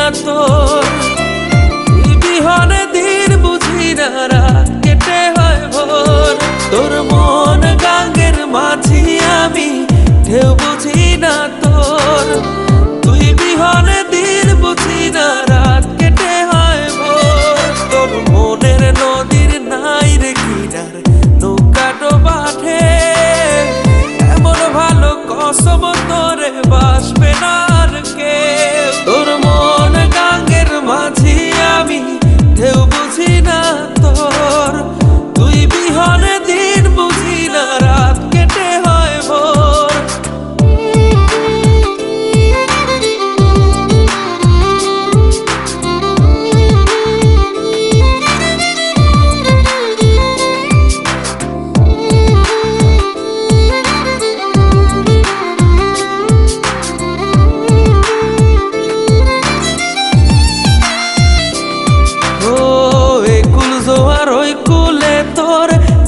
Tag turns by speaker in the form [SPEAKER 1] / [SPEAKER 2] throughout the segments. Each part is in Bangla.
[SPEAKER 1] তোর, তুই বিহনে দিন বুঝি না রাত কেটে হয় ভোর। তোর মন গাঙ্গের মাঝি আমি ঢেউ বুঝি না তোর, তুই বিহনে দিন বুঝি না রাত কেটে হয় ভোর। তোর মনের নদীর নাই রে কিনার নৌকা ডোবা ঢেউ, এমন ভালো কসম তোরে বাসবে না আর কেউ। তোর মন গাঙ্গের মাঝি আমি ঢেউ বুঝি না তোর, তুই বিহনে দিন বুঝি না রাত কেটে হয় ভোর।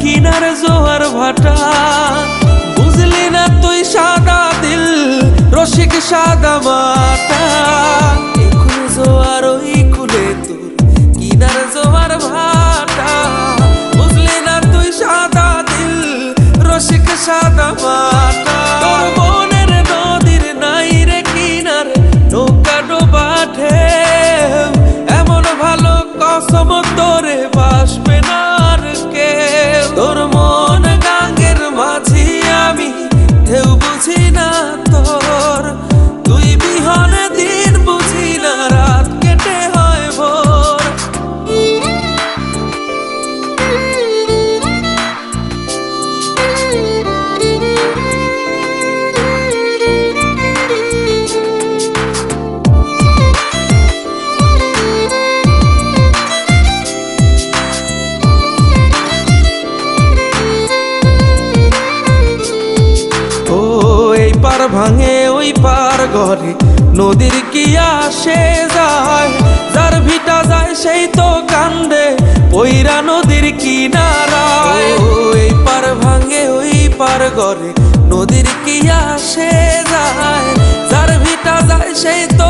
[SPEAKER 1] কিনার জোয়ার ভাটা বুঝলি না তুই সাদা দিল রসিক সাদা মাটা। এখন জোয়ার ওই কুলে তোর কিনার জোয়ার ভাটা, বুঝলি না তুই সাদা দিল রসিক সাদা মাটা। তোর মনের নদীর নাই রে কিনার নৌকা ডোবা ঢেউ, এমন ভালো কসম তোরে বাসবে না আর কেউ। তোর মন গাঙ্গের মাঝি আমি ঢেউ বুঝি না তোর, তুই বিহনে দিন বুঝি না রাত কেটে হয় ভোর। পার ভাঙে ওই পার ঘরে নদীর কি আসে যায়, যার ভিটা যায় সেই তো কান্দে পইরা নদীর কিনারায়। ওই পার ভাঙে ওই পার ঘরে নদীর কি আসে যায়, যার ভিটা যায় সেই তো